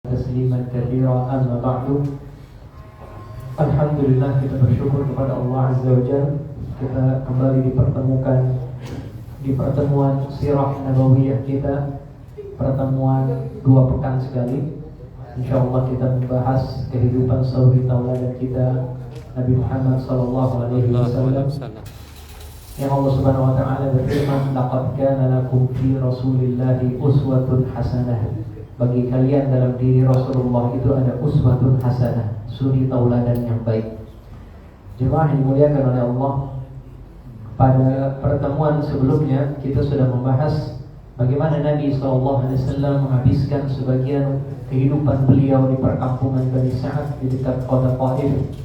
Tasliman katsira amma ba'du. Alhamdulillah, kita bersyukur kepada Allah Azza wa Jalla. Kita kembali dipertemukan di pertemuan sirah nabawiyah kita, pertemuan 2 pekan sekali. Insyaallah kita membahas kehidupan suri tauladan kita, Nabi Muhammad sallallahu alaihi wasallam. Yang Allah Subhanahu wa taala berfirman, "Laqad kana lakum fi Rasulillahi uswatun hasanah." Bagi kalian dalam diri Rasulullah itu ada uswatun hasanah, suri tauladan yang baik. Jemaah yang dimuliakan oleh Allah, pada pertemuan sebelumnya kita sudah membahas bagaimana Nabi SAW menghabiskan sebagian kehidupan beliau di perkampungan Bani Sa'ad di dekat kota Taif,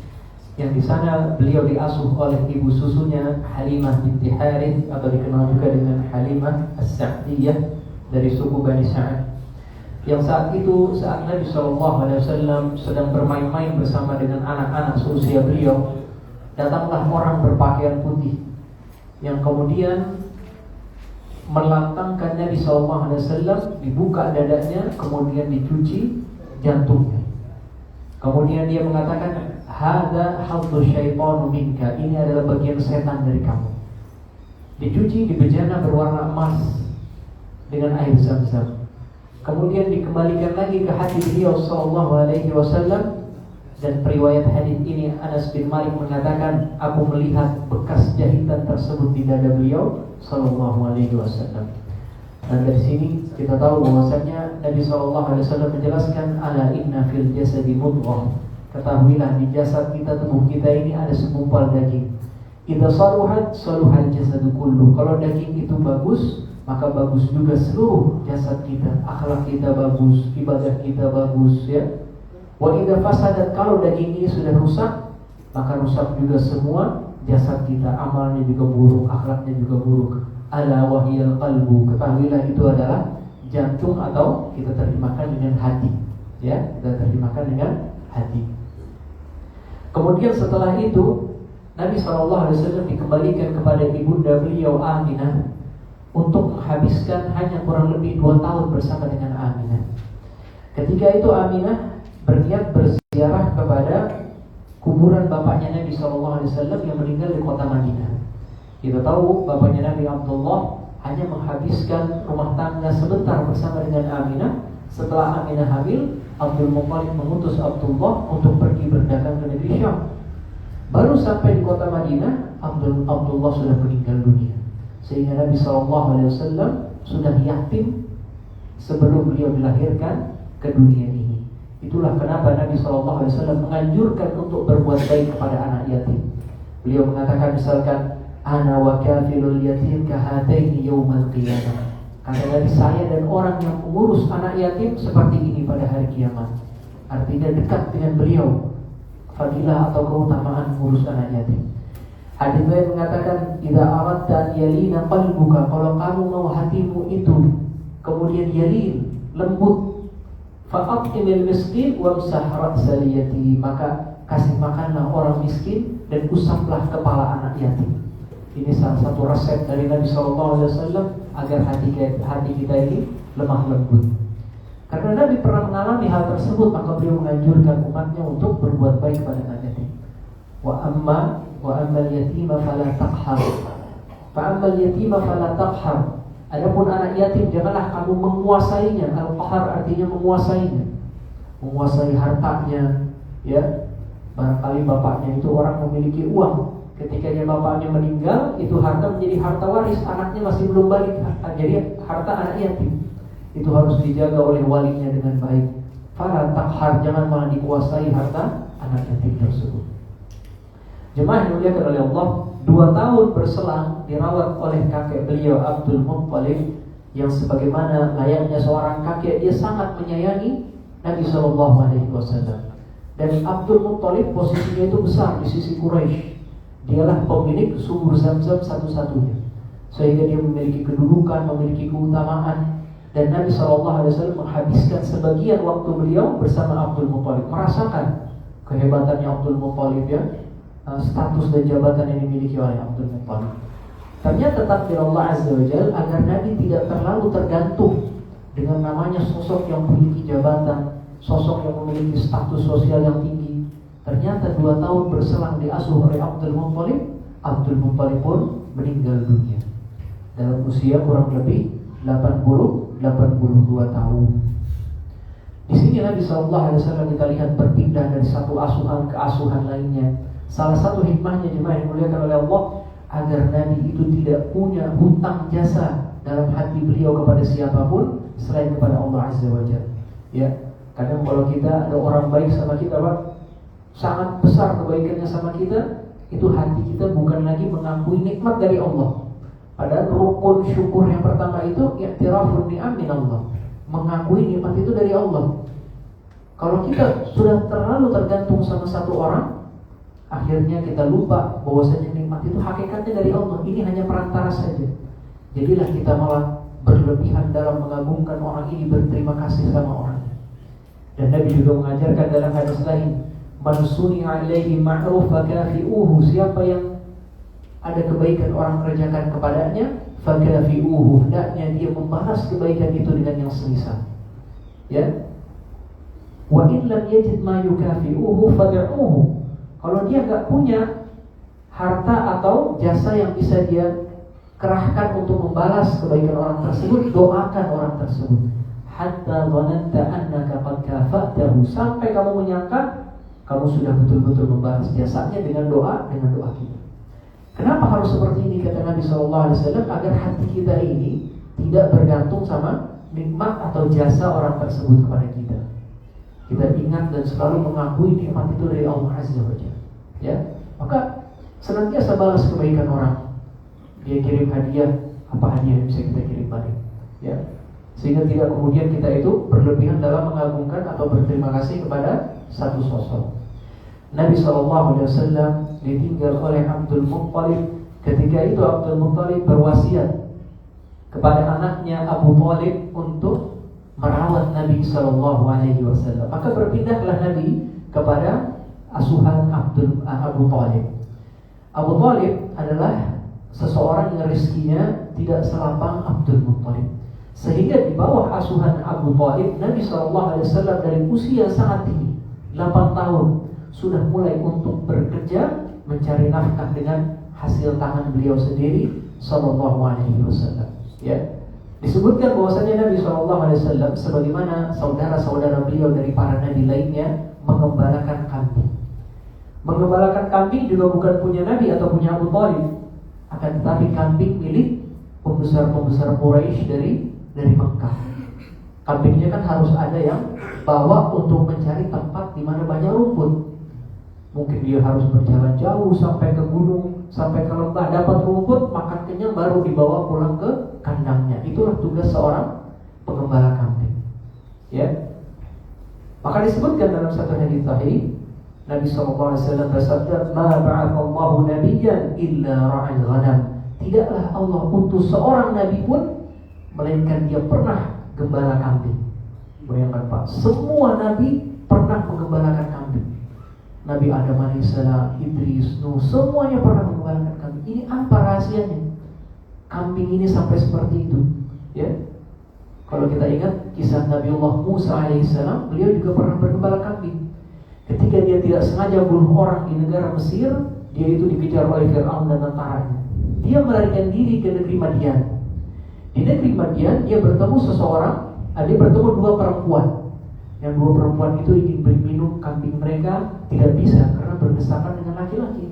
yang di sana beliau diasuh oleh ibu susunya Halimah binti Harith, atau dikenal juga dengan Halimah As-Sa'diyah dari suku Bani Sa'ad. Yang saat itu, saat Nabi SAW sedang bermain-main bersama dengan anak-anak seusia beliau, datanglah orang berpakaian putih yang kemudian melantangkan Nabi SAW, dibuka dadanya, kemudian dicuci jantungnya. Kemudian dia mengatakan, "Hadza hadzu syaitanu minka." Ini adalah bagian setan dari kamu. Dicuci di bejana berwarna emas dengan air Zam-Zam. Kemudian dikembalikan lagi ke hati beliau sallallahu alaihi wasallam, dan periwayat hadis ini Anas bin Malik mengatakan, "Aku melihat bekas jahitan tersebut di dada beliau sallallahu alaihi wasallam." Dan dari sini kita tahu bahwasanya Nabi sallallahu alaihi wasallam menjelaskan, "Ala inna fil jasadi mudghah." Ketahuilah di jasad kita, tubuh kita ini ada segumpal daging. Idza saluhat saluhal jasadu kullu. Kalau daging itu bagus, maka bagus juga seluruh jasad kita. Akhlak kita bagus, ibadah kita bagus, ya. Wa idza fasadat, kalau daging ini sudah rusak, maka rusak juga semua jasad kita. Amalnya juga buruk, akhlaknya juga buruk. Ala wahiyal qalbu. Ketahuilah itu adalah jantung, atau kita terjemahkan dengan hati, ya. Kita terjemahkan dengan hati. Kemudian setelah itu Nabi SAW dikembalikan kepada ibunda beliau Aminah untuk menghabiskan hanya kurang lebih 2 tahun bersama dengan Aminah. Ketika itu Aminah berniat berziarah kepada kuburan bapaknya Nabi SAW yang meninggal di kota Madinah. Kita tahu bapaknya Nabi Abdullah hanya menghabiskan rumah tangga sebentar bersama dengan Aminah. Setelah Aminah hamil, Abdul Muttalib mengutus Abdullah untuk pergi berdagang ke negeri Syam. Baru sampai di kota Madinah, Abdullah sudah meninggal dunia. Sehingga Nabi SAW sudah yatim sebelum beliau dilahirkan ke dunia ini. Itulah kenapa Nabi SAW menganjurkan untuk berbuat baik kepada anak yatim. Beliau mengatakan misalkan, "Ana wa kafilul yatim kahataini yaumal qiyamah." Kata Nabi, saya dan orang yang mengurus anak yatim seperti ini pada hari kiamat. Artinya dekat dengan beliau fadilah atau keutamaan mengurus anak yatim. Hadis lain mengatakan, "Idza aradta yalina qalbuka." Kalau kamu mau hatimu itu kemudian yalin, lembut, fa'atimil miskin wamsah ra'sal yatim. Maka kasih makanlah orang miskin dan usaplah kepala anak yatim. Ini salah satu resep dari Nabi SAW agar hati kita ini lemah lembut. Karena Nabi pernah mengalami hal tersebut, maka beliau menganjurkan umatnya untuk berbuat baik pada anak yatim. Wa ammal yatima fala taqhar. Fa ammal yatima fala taqhar. Adapun anak yatim janganlah kamu menguasainya. Al-qahr artinya menguasainya. Menguasai hartanya, ya. Barangkali bapaknya itu orang memiliki uang. Ketika bapaknya meninggal, itu harta menjadi harta waris, anaknya masih belum balik, jadi harta anak yatim. Itu harus dijaga oleh walinya dengan baik. Fala taqhar, jangan malah dikuasai harta anak yatim tersebut. Jemaah yang dimuliakan oleh Allah, 2 tahun berselang dirawat oleh kakek beliau Abdul Muttalib, yang sebagaimana layaknya seorang kakek, dia sangat menyayangi Nabi SAW. Dan Abdul Muttalib posisinya itu besar di sisi Quraisy. Dialah pemilik sumur Zam-Zam satu-satunya, sehingga dia memiliki kedudukan, memiliki keutamaan. Dan Nabi SAW menghabiskan sebagian waktu beliau bersama Abdul Muttalib, merasakan kehebatannya Abdul Muttalib, ya, status dan jabatan yang dimiliki oleh Abdul Muttalib. Ternyata takdir Allah Azza wa Jalla agar Nabi tidak terlalu tergantung dengan namanya sosok yang memiliki jabatan, sosok yang memiliki status sosial yang tinggi. Ternyata 2 tahun berselang diasuh oleh Abdul Muttalib pun meninggal dunia dalam usia kurang lebih 82 tahun. Di sini Nabi SAW kita lihat berpindah dari satu asuhan ke asuhan lainnya. Salah satu hikmahnya jemaah yang dimuliakan oleh Allah, agar Nabi itu tidak punya hutang jasa dalam hati beliau kepada siapapun selain kepada Allah Azza wa Jalla. Ya, kadang kalau kita ada orang baik sama kita, Pak, sangat besar kebaikannya sama kita, itu hati kita bukan lagi mengakui nikmat dari Allah. Padahal rukun syukur yang pertama itu i'tirafun ni'am min Allah, mengakui nikmat itu dari Allah. Kalau kita sudah terlalu tergantung sama satu orang, akhirnya kita lupa bahwasanya nikmat itu hakikatnya dari Allah. Ini hanya perantara saja. Jadilah kita malah berlebihan dalam mengagungkan orang ini, berterima kasih sama orang. Dan Nabi juga mengajarkan dalam hadis lain, man suni'a ilaihi ma'ruf fakafi'uhu, siapa yang ada kebaikan orang kerjakan kepadanya, fakafi'uhu, hendaknya dia membalas kebaikan itu dengan yang semisal. Ya. Wa in lam yajid ma yukafi'uhu fad'uhu. Kalau dia enggak punya harta atau jasa yang bisa dia kerahkan untuk membalas kebaikan orang tersebut, doakan orang tersebut. Hatta dhananta annaka qad kafa'tahu, sampai kamu menyangka kamu sudah betul-betul membalas jasanya dengan doa kita. Kenapa harus seperti ini, kata Nabi SAW, agar hati kita ini tidak bergantung sama nikmat atau jasa orang tersebut kepada kita. Kita ingat dan selalu mengakui nikmat itu dari Allah Azza wa Jalla. Ya, maka senantiasa balas kebaikan orang. Dia kirim hadiah, apa hadiah yang bisa kita kirim balik? Ya, sehingga tidak kemudian kita itu berlebihan dalam mengagungkan atau berterima kasih kepada satu sosok. Nabi SAW ditinggal oleh Abdul Muttalib. Ketika itu Abdul Muttalib berwasiat kepada anaknya Abu Thalib untuk merawat Nabi SAW. Maka berpindahlah Nabi kepada asuhan Abu Thalib. Abu Thalib adalah seseorang yang rezekinya tidak selapang Abdul Muttalib, sehingga di bawah asuhan Abu Thalib, Nabi SAW dari usia sangat tinggi, 8 tahun, sudah mulai untuk bekerja mencari nafkah dengan hasil tangan beliau sendiri sallallahu alaihi wasallam. Ya, disebutkan bahwasanya Nabi sallallahu alaihi wasallam sebagaimana saudara-saudara beliau dari para nabi lainnya mengembalakan kambing. Mengembalakan kambing juga bukan punya Nabi atau punya Abu Thalib, akan tetapi kambing milik pembesar-pembesar Quraisy dari Mekah. Kambingnya kan harus ada yang bawa untuk mencari tempat di mana banyak rumput. Mungkin dia harus berjalan jauh sampai ke gunung, sampai ke lembah, dapat rumput, makan kenyang, baru dibawa pulang ke kandangnya. Itulah tugas seorang pengembala kambing. Ya. Maka disebutkan dalam satu hadis sahih, Nabi SAW bersabda, "Ma ba'athallahu nabiyyan illa ra'al ghanam." Tidaklah Allah utus seorang nabi pun melainkan dia pernah gembala kambing. Bayangkan Pak, semua nabi pernah menggembalakan kambing. Nabi Adam alaihissalam, Idris, Nuh, semuanya pernah menggembalakan kambing. Ini apa rahasianya? Kambing ini sampai seperti itu. Ya, kalau kita ingat kisah Nabiullah Musa alaihissalam, beliau juga pernah bergembala kambing. Ketika dia tidak sengaja bunuh orang di negara Mesir, dia itu dikejar oleh Fir'aun dan tentaranya. Dia melarikan diri ke negeri Madian. Di negeri Madian dia bertemu seseorang, dia bertemu 2 perempuan. Yang 2 perempuan itu ingin beri minum kambing mereka, tidak bisa karena berdesakan dengan laki-laki.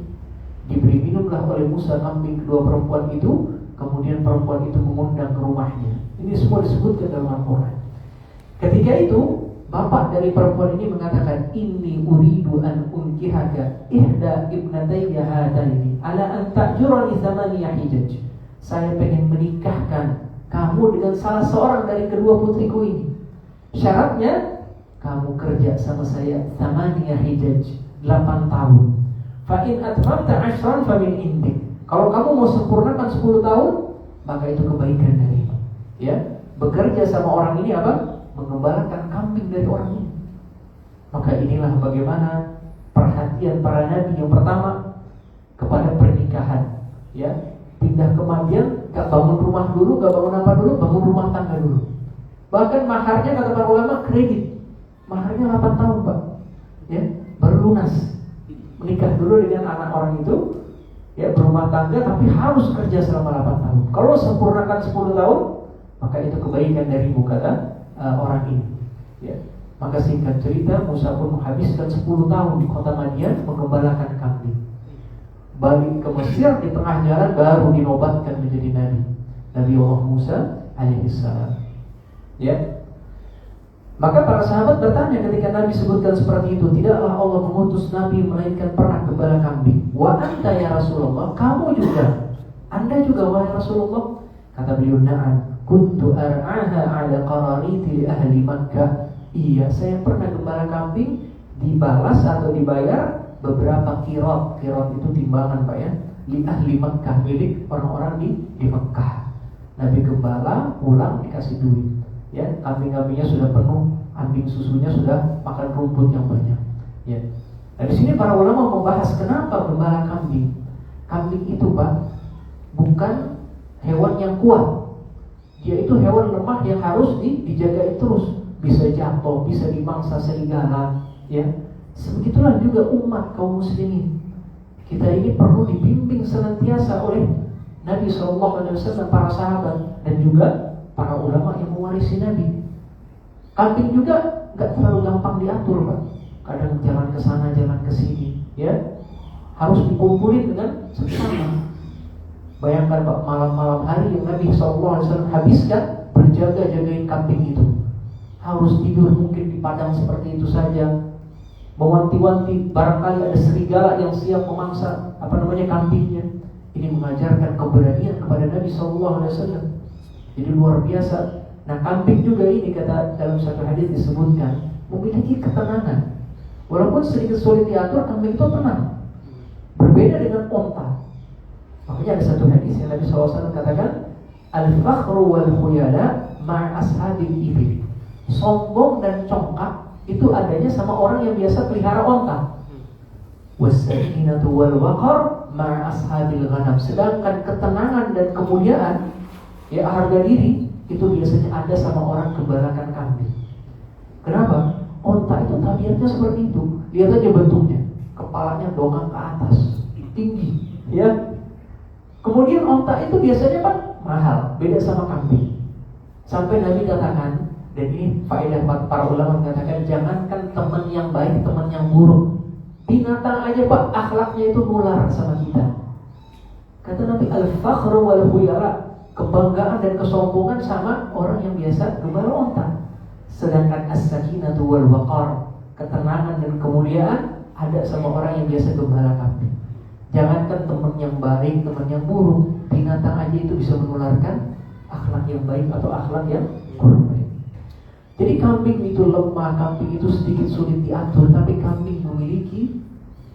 Diberi minumlah oleh Musa kambing kedua perempuan itu, kemudian perempuan itu mengundang ke rumahnya. Ini semua disebutkan dalam Al-Quran. Ketika itu bapak dari perempuan ini mengatakan, "Inni uridu an unkihaka ihda ibnatayya hadaini ala an ta'jurani thamaniya hijaj." Saya pengen menikahkan kamu dengan salah seorang dari kedua putriku ini. Syaratnya kamu kerja sama saya thamaniya hijaj, 8 tahun. Fa in atmamta 'ashran fa min indik. Kalau kamu mau sempurnakan 10 tahun, maka itu kebaikan darimu. Ya, bekerja sama orang ini apa? Mengembalakan kambing dari orang ini. Maka inilah bagaimana perhatian para nabi yang pertama kepada pernikahan. Ya, pindah ke Madian, gak bangun rumah dulu, gak bangun apa dulu, bangun rumah tangga dulu. Bahkan maharnya kata para ulama kredit. Maharnya 8 tahun Pak, ya, baru lunas. Menikah dulu dengan anak orang itu, ya, berumah tangga, tapi harus kerja selama 8 tahun. Kalau sempurnakan 10 tahun, maka itu kebaikan darimu, kata orang ini, ya. Maka singkat cerita, Musa pun menghabiskan 10 tahun di kota Madian menggembalakan kambing. Balik ke Mesir, di tengah jalan baru dinobatkan menjadi nabi, Nabi Allah Musa alaihissalam. Ya. Maka para sahabat bertanya ketika Nabi sebutkan seperti itu, tidaklah Allah mengutus Nabi melainkan pernah gembala kambing. Wa anta ya Rasulullah, kamu juga, Anda juga wahai Rasulullah. Kata beliau, na'am, kuntu ar'aha ala qarariti li ahli Makkah. Iya, saya pernah gembala kambing, dibalas atau dibayar beberapa kirot. Kirot itu timbangan Pak ya, li ahli Makkah, milik orang-orang di Mekah. Nabi gembala, pulang dikasih duit. Ya, kambing-kambingnya sudah penuh, ambing susunya sudah makan rumput yang banyak. Ya. Nah, di sini para ulama membahas kenapa gembala kambing. Kambing itu Pak bukan hewan yang kuat. Dia itu hewan lemah yang harus dijaga terus. Bisa jatuh, bisa dimangsa serigala. Ya, sebegitulah juga umat kaum muslimin. Kita ini perlu dibimbing senantiasa oleh Nabi SAW, para sahabat, dan juga para ulama yang mewarisi Nabi. Kambing juga nggak terlalu gampang diatur Pak. Kadang jalan ke sana, jalan ke sini, ya. Harus dikumpulin dengan seksama. Bayangkan Pak, malam-malam hari yang Nabi SAW habiskan berjaga-jagain kambing itu. Harus tidur mungkin di padang seperti itu saja, mewanti-wanti barangkali ada serigala yang siap memangsa kambingnya. Ini mengajarkan keberanian kepada Nabi SAW. Jadi luar biasa. Nah, kambing juga ini, kata dalam satu hadis disebutkan, memiliki ketenangan. Walaupun sedikit sulit diatur, kambing itu tenang. Berbeda dengan onta. Makanya ada satu hadis yang Nabi SAW katakan, al-fakhru wal khuyala ma'a ashabil ibil. Sombong dan congkak itu adanya sama orang yang biasa pelihara onta. Was-sakinatu wal waqar ma'a ashabil ghanam. Sedangkan ketenangan dan kemuliaan, ya, harga diri itu biasanya ada sama orang gembalakan kambing. Kenapa? Onta itu tabiatnya seperti itu. Lihat aja bentuknya, kepalanya dongeng ke atas, tinggi, ya. Kemudian onta itu biasanya Pak mahal, beda sama kambing. Sampai Nabi katakan, dan ini faedah para ulama mengatakan, jangankan teman yang baik, teman yang buruk, binatang aja Pak akhlaknya itu nular sama kita. Kata Nabi, al-fakhru wal khuyala, kebanggaan dan kesombongan sama orang yang biasa gembala onta. Sedangkan as-sakinatu wal waqar, ketenangan dan kemuliaan ada sama orang yang biasa gembala kambing. Jangankan teman yang baik, teman yang buruk, binatang aja itu bisa menularkan akhlak yang baik atau akhlak yang kurang baik. Jadi kambing itu lemah, kambing itu sedikit sulit diatur, tapi kambing memiliki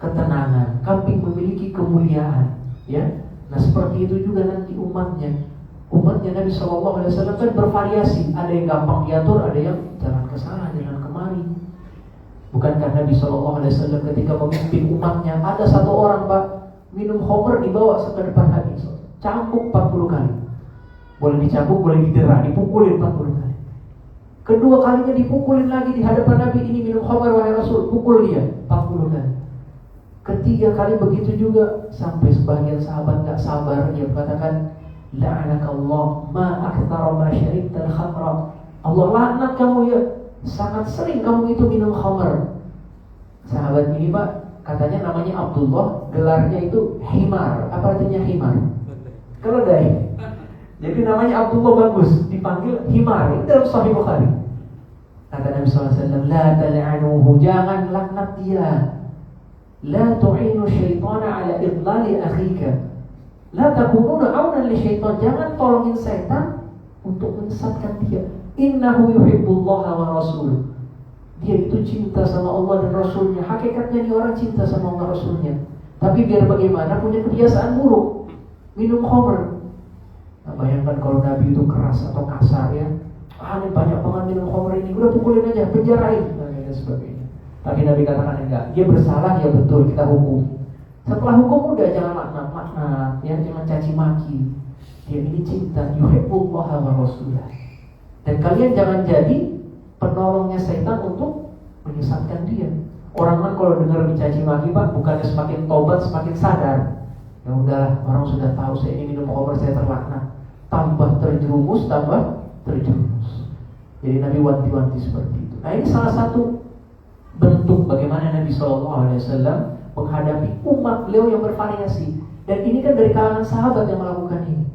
ketenangan, kambing memiliki kemuliaan, ya. Nah, seperti itu juga nanti umatnya. Umatnya Nabi SAW kan bervariasi. Ada yang gampang diatur, ada yang jalan ke sana, jalan kemari. Bukankah Nabi SAW ketika memimpin umatnya, ada satu orang Pak minum khamr dibawa ke depan hadis, cambuk 40 kali. Boleh dicambuk, boleh didera, dipukulin 40 kali. Kedua kalinya dipukulin lagi di hadapan Nabi, ini minum khamr wahai Rasul, pukul dia 40 kali. Ketiga kali begitu juga, sampai sebagian sahabat gak sabar, dia mengatakan, la'anakallah ma aktsara ma syaribtal khamra. Allah laknat kamu ya, sangat sering kamu itu minum khamr. Sahabat ini Pak, katanya namanya Abdullah, gelarnya itu himar. Apa artinya himar? Keledai. Jadi namanya Abdullah bagus, dipanggil himar. Ini dalam Sahih Bukhari. Kata Nabi SAW, la tal'anuhu, jangan laknat dia. La tu'inu syaitana ala idlali akhika. La takununa aunan li syaitan, jangan tolongin setan untuk menyesatkan dia. Innahu yuhibbullaha wa rasuluh. Dia itu cinta sama Allah dan Rasulnya. Hakikatnya dia orang cinta sama Allah Rasulnya, tapi biar bagaimana punya kebiasaan buruk, minum khamr. Nah, bayangkan kalau Nabi itu keras atau kasar ya, ini banyak banget minum khamr ini, udah pukulin aja, penjarain, dan sebagainya. Tapi Nabi katakan enggak, dia bersalah ya betul, kita hukum. Setelah hukum udah jangan laknat, ya, jangan caci maki. Dia ini cinta, yuhibbullaha wa rasulah. Dan kalian jangan jadi penolongnya setan untuk menyesatkan dia. Orang kan kalau dengar dicaci maki Pak, bukannya semakin tobat semakin sadar. Ya udahlah, orang sudah tahu saya ini minum khamr saya terlaknat. Tambah terjerumus, tambah terjerumus. Jadi Nabi wanti-wanti seperti itu. Nah ini salah satu bentuk bagaimana Nabi SAW menghadapi umat beliau yang bervariasi. Dan ini kan dari kalangan sahabat yang melakukan ini.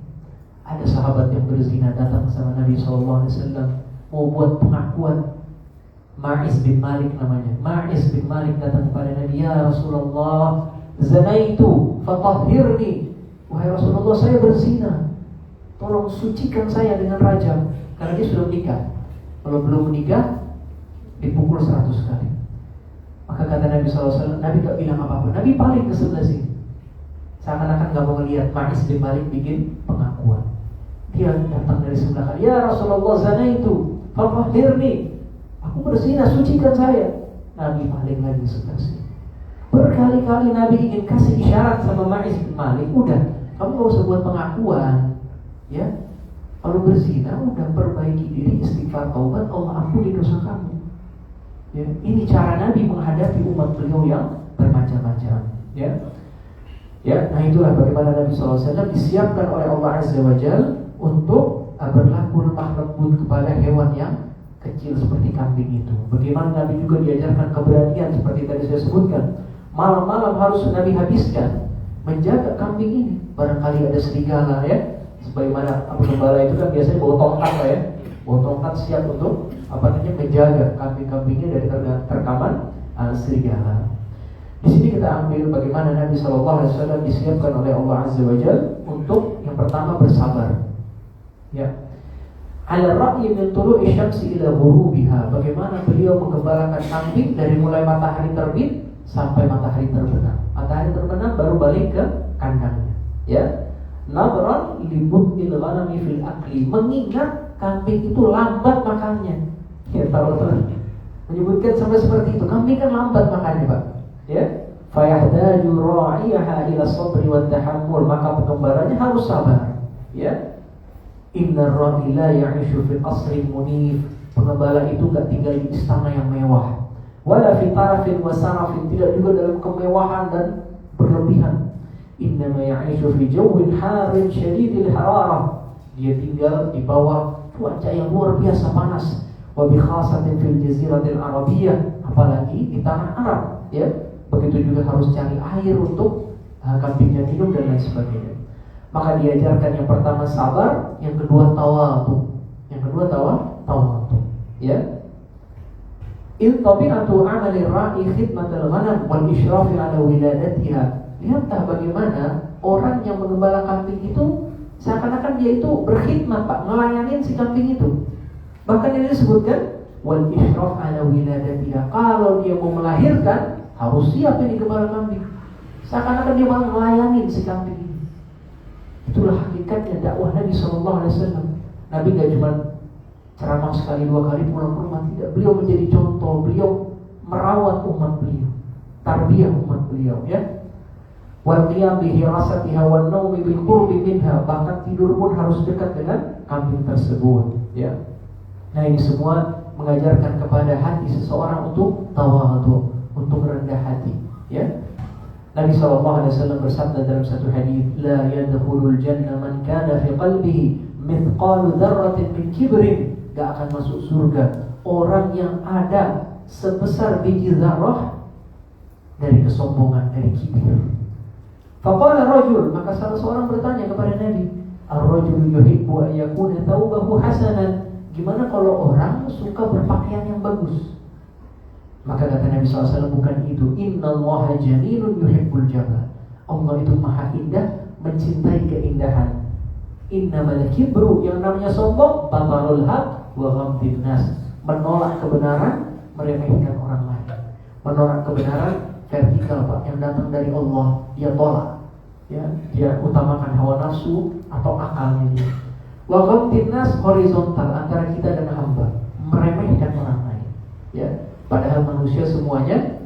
Ada sahabat yang berzina datang sama Nabi SAW mau buat pengakuan. Ma'iz bin Malik namanya. Ma'iz bin Malik datang kepada Nabi, ya Rasulullah, zanaitu fatahhirni. Wahai Rasulullah, saya berzina, tolong sucikan saya dengan rajam. Karena dia sudah menikah. Kalau belum menikah dipukul 100 kali. Maka kata Nabi SAW, Nabi gak bilang apa-apa. Nabi paling ke sebelah sini, seakan-akan gak mau melihat Ma'iz bin Malik bikin pengakuan. Dia datang dari sebelah kali, ya Rasulullah, zanaitu fatahhirni, aku berzina, sucikan saya. Nabi paling lagi sebelah sini. Berkali-kali Nabi ingin kasih isyarat sama Ma'iz bin Malik, udah, kamu gak usah buat pengakuan, ya. Kalau berzina, udah perbaiki diri, istighfar, taubat, Allah ampuni dosa kamu. Ya, ini cara Nabi menghadapi umat beliau yang bermacam-macam. Ya, nah itulah bagaimana Nabi SAW disiapkan oleh Allah Azza wa Jalla untuk berlaku lemah lembut kepada hewan yang kecil seperti kambing itu. Bagaimana Nabi juga diajarkan keberanian seperti tadi saya sebutkan. Malam-malam harus Nabi habiskan menjaga kambing ini. Barangkali ada serigala, ya. Sebagaimana Abu Gembala itu kan biasanya bawa tongkat, ya. Bawa tongkat siap untuk menjaga kambing-kambingnya dari terkaman serigala. Di sini kita ambil bagaimana Nabi SAW disiapkan oleh Allah Azza wa Jalla untuk yang pertama bersabar. Ya. Ala ra'yi min tulu'i syamsi ila ghurubiha. Bagaimana beliau menggembalakan kambing dari mulai matahari terbit sampai matahari terbenam. Matahari terbenam baru balik ke kandangnya. Ya. Nadran li but'il ghanami fil akli. Mengingat kambing itu lambat makannya. Ya, tahu menyebutkan sampai seperti itu. Kambing kan lambat makannya, Pak. Ya. Fayahtaju ra'iyaha ila sabri wa tahammul. Maka pengembalanya harus sabar. Ya. Inna ar-ra'i la ya'ishu fil asrin munif. Pengembala itu gak tinggal di istana yang mewah. Wala fi tarafin wa sarafin. Tidak juga dalam kemewahan dan berlebihan. Innama ya'ishu fi jawwin harin syadidil hararah. Dia tinggal di bawah cuaca yang luar biasa panas. Wa bi khasatin fil jaziratil arabiyyah, apalagi di tanah Arab, ya. Begitu juga harus cari air untuk kambingnya minum dan lain sebagainya. Maka diajarkan yang pertama sabar, yang kedua tawadhu. Yang kedua tawadhu, ya. Il tabi'atu 'amali ra'i khidmatul ghanam wal ishrafi 'ala wiladatiha. Lihatlah bagaimana orang yang menggembala kambing itu seakan-akan dia itu berkhidmat, Pak, ngelayanin si kambing itu. Bahkan ini disebutkan wal isyraf 'ala wiladatiha. Kalau dia mau melahirkan harus siap ini gembala kambing. Seakan-akan dia malah ngelayanin si kambing ini. Itulah hakikatnya dakwah Nabi SAW. Nabi gak cuma ceramah sekali dua kali pulang ke rumah, tidak. Beliau menjadi contoh, beliau merawat umat beliau, tarbiyah umat beliau, ya. Wal qiyam bi hirasatiha wan naumi bil qurbi minha. Bahkan tidur pun harus dekat dengan kambing tersebut, ya. Nah ini semua mengajarkan kepada hati seseorang untuk tawadhu, untuk rendah hati, ya. Nabi SAW bersabda dalam satu hadis, la yadkhulul jannah man kana fi qalbihi mithqalu dzarratin min kibrin. Gak akan masuk surga orang yang ada sebesar biji zarrah dari kesombongan, dari kibir. Faqala rajul, maka salah seorang bertanya kepada Nabi, ar-rajulu yuhibbu an yakuna thawbahu hasanan. Gimana kalau orang suka berpakaian yang bagus? Maka kata Nabi SAW, bukan itu. Innallaha jamilun yuhibbul jamal. Allah itu maha indah, mencintai keindahan. Innamal kibru, yang namanya sombong, batarul haq wa ghamdin nas. Menolak kebenaran, meremehkan orang lain. Menolak kebenaran vertikal, Pak, yang datang dari Allah, dia tolak. Ya, dia utamakan hawa nafsu atau akalnya dia. Wa ghamdin nas, horizontal, antara kita dan hamba, meremehkan orang lain. Ya. Padahal manusia semuanya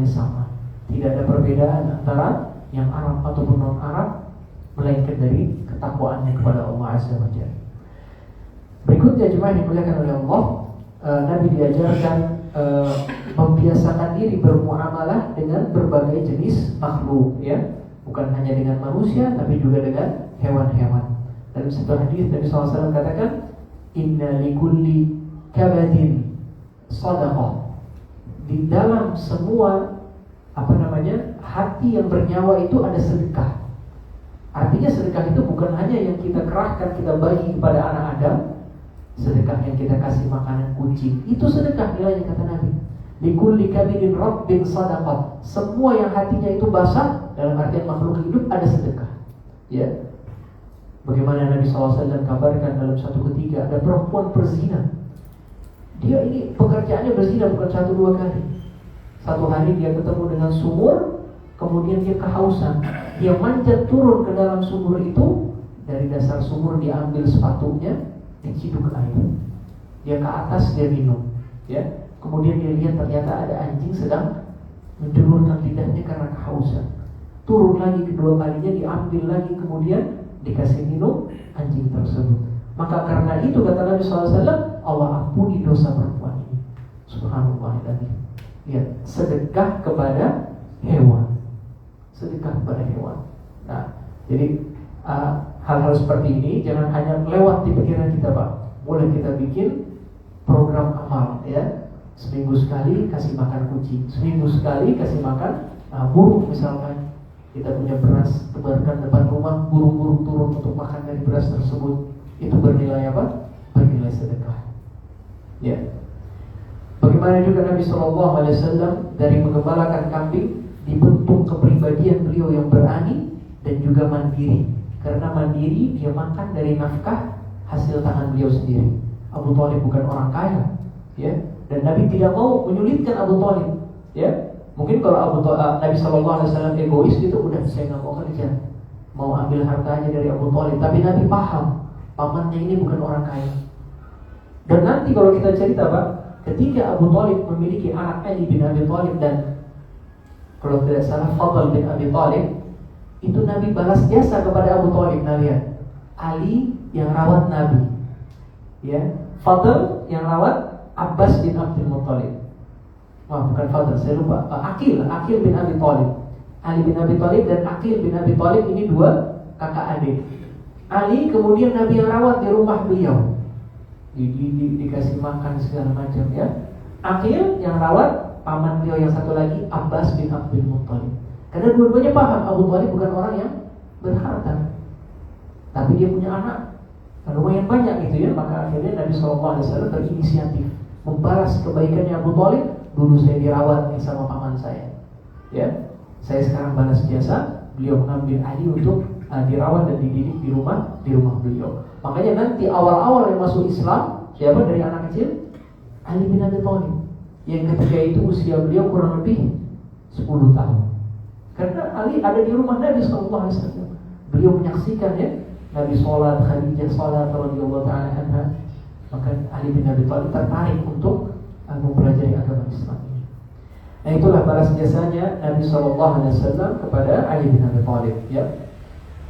sama. Tidak ada perbedaan antara yang Arab ataupun non-Arab, melainkan dari ketakwaannya kepada Allah Azza wa Jalla. Berikutnya jemaah yang dimuliakan oleh Allah, Nabi diajarkan membiasakan diri bermuamalah dengan berbagai jenis makhluk, ya, bukan hanya dengan manusia tapi juga dengan hewan-hewan. Dalam satu hadis Nabi SAW katakan, inna likulli kabadin sadaqah. Di dalam semua hati yang bernyawa itu ada sedekah. Artinya sedekah itu bukan hanya yang kita kerahkan, kita bagi kepada anak Adam. Sedekah yang kita kasih makanan kucing, itu sedekah nilainya, kata Nabi. Likulli kabidin rabbin sadaqah. Semua yang hatinya itu basah, dalam artian makhluk hidup, ada sedekah. Ya. Bagaimana Nabi SAW kabarkan dalam satu ketika, ada perempuan berzina. Dia ini pekerjaannya berzina bukan 1-2 kali. Satu hari dia ketemu dengan sumur, kemudian dia kehausan. Dia manjat turun ke dalam sumur itu. Dari dasar sumur diambil sepatunya, diciduk air. Dia ke atas, dia minum, ya. Kemudian dia lihat ternyata ada anjing sedang menjulurkan lidahnya karena kehausan. Turun lagi kedua kalinya, diambil lagi, kemudian dikasih minum anjing tersebut. Maka karena itu kata Nabi SAW, Allah ampuni dosa perempuan ini. Subhanallah. Lihat, sedekah kepada hewan. Sedekah kepada hewan. Nah, jadi hal-hal seperti ini jangan hanya lewat di pikiran kita, Pak. Boleh kita bikin program amal, ya. Seminggu sekali kasih makan kucing, seminggu sekali kasih makan burung misalkan. Kita punya beras, tebarkan depan rumah, burung-burung turun untuk makan dari beras tersebut. Itu bernilai apa? Bernilai sedekah. Ya. Bagaimana juga Nabi SAW dari menggembalakan kambing dibentuk kepribadian beliau yang berani dan juga mandiri. Karena mandiri, dia makan dari nafkah hasil tangan beliau sendiri. Abu Thalib bukan orang kaya, ya. Dan Nabi tidak mau menyulitkan Abu Thalib, ya. Mungkin kalau Nabi SAW egois gitu, udah saya nggak mau kerja, mau ambil hartanya dari Abu Thalib. Tapi Nabi paham, pamannya ini bukan orang kaya. Dan nanti kalau kita cerita, Pak, ketika Abu Thalib memiliki anak Ali bin Abi Thalib dan kalau tidak salah Fadl bin Abi Thalib, itu Nabi balas jasa kepada Abu Thalib. Nah, lihat, Ali yang rawat Nabi, ya, Fadl yang rawat Abbas bin Abdul Muttalib. Wah, bukan Fadl, saya lupa. Aqil bin Abi Thalib. Ali bin Abi Thalib dan Aqil bin Abi Thalib ini dua kakak adik. Ali kemudian Nabi yang rawat di rumah beliau, dikasih makan segala macam, ya. Aqil yang rawat paman beliau yang satu lagi, Abbas bin Abdul Muttalib. Karena dua-duanya paham Abu Thalib bukan orang yang berharta, tapi dia punya anak lumayan banyak gitu, ya. Maka akhirnya Nabi SAW berinisiatif membalas kebaikannya Abu Thalib. Dulu saya dirawat nih sama paman saya, ya. Saya sekarang balas jasa. Beliau mengambil Ali untuk dirawat dan dididik di rumah beliau. Makanya nanti awal-awal yang masuk Islam, siapa dari anak kecil? Ali bin Abi Thalib. Yang ketika itu usia beliau kurang lebih 10 tahun. Karena Ali ada di rumah Nabi SAW. Beliau menyaksikan, ya, Nabi sholat, Khadijah sholat, radhiyallahu ta'ala anha. Maka Ali bin Abi Thalib tertarik untuk mempelajari agama Islam ini. Nah, itulah balas jasanya Nabi SAW kepada Ali bin Abi Thalib, ya.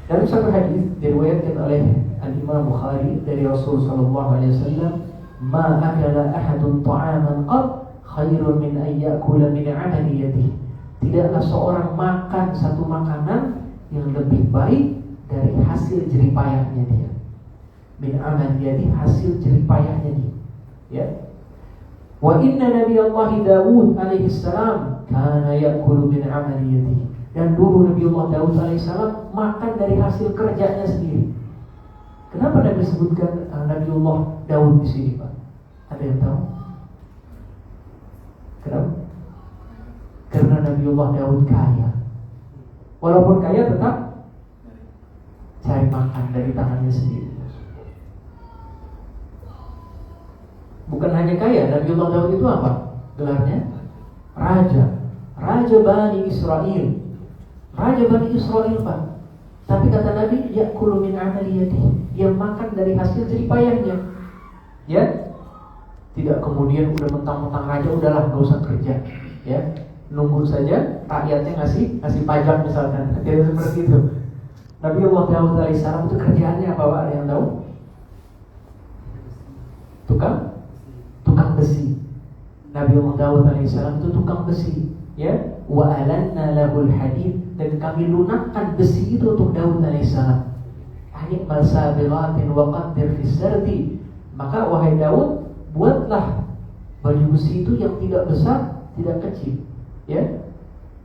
Dalam satu hadis diriwayatkan oleh Al-Imam Bukhari dari Rasul SAW, "Ma akala ahadun ta'aman qad khairun min an ya'kula min 'amali yadihi." Tidaklah seorang makan satu makanan yang lebih baik dari hasil jeripayahnya dia. Min 'amali yadihi, hasil jeripayahnya dia, ya. Wa inna Nabi Allah Dawud alaihi salam kana ya'kulu min 'amali yadihi. Dan dulu Nabi Allah Dawud alaihi salam makan dari hasil kerjanya sendiri. Kenapa Nabi sebutkan Nabi Allah Dawud di sini, Pak? Ada yang tahu? Kenapa? Karena Nabi Allah Dawud kaya. Walaupun kaya tetap cari makan dari tangannya sendiri. Bukan hanya kaya, Nabi Allah Dawud itu apa? Gelarnya Raja Bani Israel. Raja Bani Israel, Pak. Tapi kata Nabi, ya'kulu min 'amali yadihi. Dia makan dari hasil jeripayahnya, ya. Tidak kemudian udah mentang-mentang raja, udahlah gak usah kerja, ya. Nunggu saja rakyatnya ngasih pajak misalkan. Tidak seperti itu. Nabi Allah Dawud alaihissalam itu kerjaannya apa, Pak? Ada yang tahu? Tukang besi. Nabi Allah Daud alaihissalam itu tukang besi, ya. Wa alanna lahul hadid, dan kami lunakkan besi itu untuk Daud alaihissalam. Ahni'mal sabiratin wa qaddir fis sardi. Maka wahai Daud, buatlah baju besi itu yang tidak besar, tidak kecil, ya.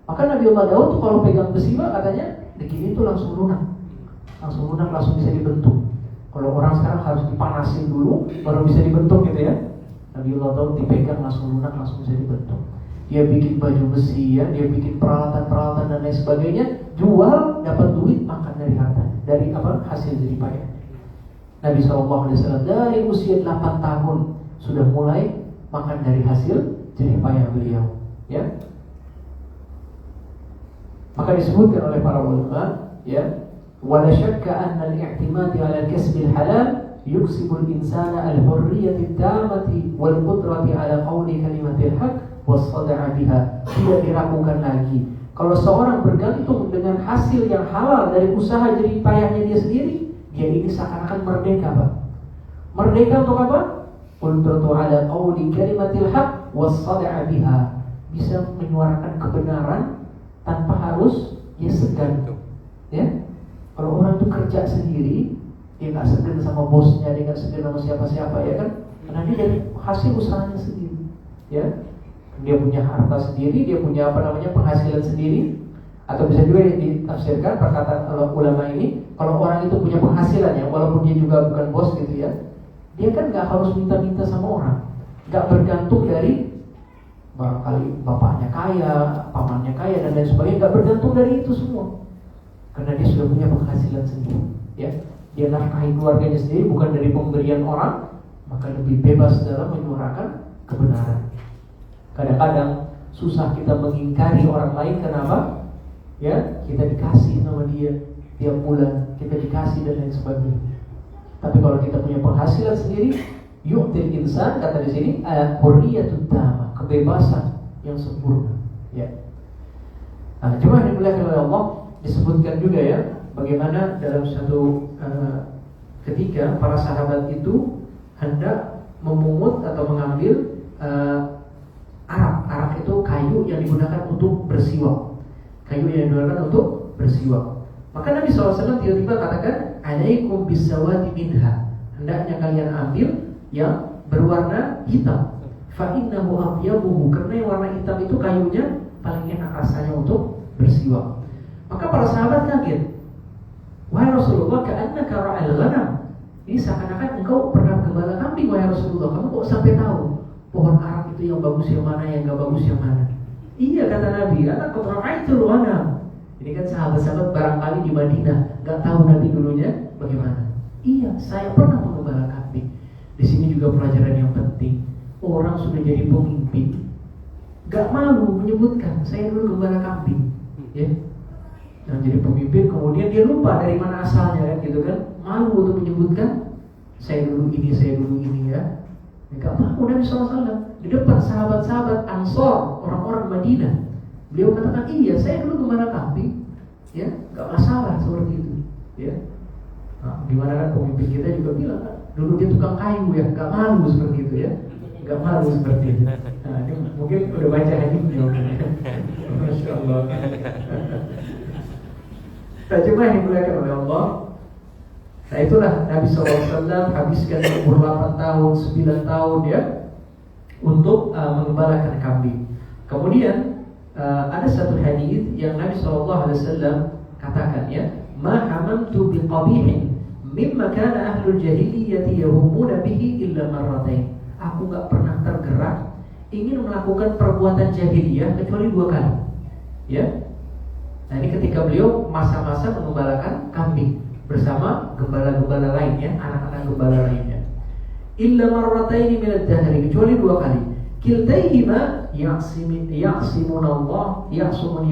Maka Nabi Allah Daud tuh kalau pegang besi mah katanya begini itu langsung lunak, langsung bisa dibentuk. Kalau orang sekarang harus dipanasin dulu baru bisa dibentuk gitu ya. Nabi Allah Daud dipegang langsung lunak, langsung bisa dibentuk. Dia bikin baju besi, ya, dia bikin peralatan dan lain sebagainya, jual, dapat duit, makan dari harta, dari apa, hasil jerih payah. Nabi SAW dari usia 8 tahun sudah mulai makan dari hasil jerih payah beliau, ya. Maka disebutkan oleh para ulama, ya, wala syakka anna al-i'timad 'ala al-kasb al-halal yuksibu al-insana al-hurriyyah at-tamati wal qudrati 'ala qawli kalimatil haqq was-sad'a biha. Tidak diragukan lagi kalau seorang bergantung dengan hasil yang halal dari usaha jerih payahnya dia sendiri, dia ini seakan-akan merdeka, Pak. Merdeka untuk apa? Qudratu 'ala qawli kalimatil haqq was-sad'a biha. Bisa menyuarakan kebenaran tanpa harus dia segan, ya. Kalau orang itu kerja sendiri, dia nggak segan sama bosnya, dia nggak segan sama siapa-siapa, ya kan? Karena dia dari hasil usahanya sendiri, ya. Dia punya harta sendiri, dia punya penghasilan sendiri. Atau bisa juga ditafsirkan perkataan ulama ini, kalau orang itu punya penghasilan, ya, walaupun dia juga bukan bos gitu ya, dia kan nggak harus minta-minta sama orang, nggak bergantung dari barangkali bapaknya kaya, pamannya kaya dan lain sebagainya, nggak bergantung dari itu semua, karena dia sudah punya penghasilan sendiri, ya. Dia nafkahi keluarganya sendiri bukan dari pemberian orang, maka lebih bebas dalam menyuarakan kebenaran. Kadang-kadang susah kita mengingkari orang lain, kenapa? Ya, kita dikasih sama dia tiap bulan, kita dikasih dan lain sebagainya. Tapi kalau kita punya penghasilan sendiri, yu'til insan, kata di sini, hurriyatud tamah, kebebasan yang sempurna, ya. Nah, cuma dimuliakan oleh Allah, disebutkan juga, ya, bagaimana dalam satu ketika para sahabat itu hendak memungut atau mengambil arak itu kayu yang digunakan untuk bersiwak, Maka Nabi SAW tiba-tiba katakan, alaikum bisawati minha, hendaknya kalian ambil yang berwarna hitam. Fa innahu atyabuhu, karena yang warna hitam itu kayunya paling enak rasanya untuk bersiwak. Maka para sahabat kaget, wahai Rasulullah, ka'annaka ra'al ghanam, ini seakan-akan engkau pernah gembala kambing, wahai Rasulullah. Kamu kok sampai tahu pohon arak itu yang bagus yang mana, yang gak bagus yang mana? Iya, kata Nabi, ana qad ra'aitul ghanam. Ini kan sahabat-sahabat barangkali di Madinah gak tahu Nabi dulunya bagaimana. Iya, saya pernah menggembala kambing. Di sini juga pelajaran yang penting. Orang sudah jadi pemimpin, gak malu menyebutkan saya dulu gembala kambing, ya. Dan jadi pemimpin kemudian dia lupa dari mana asalnya, kan gitu kan. Malu untuk menyebutkan saya dulu ini, ya. Gak malu Nabi SAW di depan sahabat-sahabat Ansor, orang-orang Madinah. Beliau katakan, iya, saya dulu gembala kambing, ya, gak masalah seperti itu, ya. Nah, gimana kan pemimpin kita juga bilang, dulu dia tukang kayu, ya, gak malu seperti itu, ya, gak malu seperti itu. Nah, ini mungkin udah baca hadisnya, Masya Allah. Tak cuma yang dimuliakan oleh Allah. Nah, itulah Nabi SAW habiskan umur 8 tahun, 9 tahun, ya, untuk mengembalakan kambing. Kemudian ada satu hadis yang Nabi SAW katakan, ya, ma hamantu biqabihin mimma kana ahlul jahiliyyati yahumuna bihi illa marratain. Aku gak pernah tergerak ingin melakukan perbuatan jahiliyah kecuali 2 kali, ya. Nah, ini ketika beliau masa-masa mengembalakan kambing bersama gembala-gembala lainnya, anak-anak gembala lainnya. Illa marrataini minad dahri, kecuali 2 kali. Kiltaihima ya'sumuni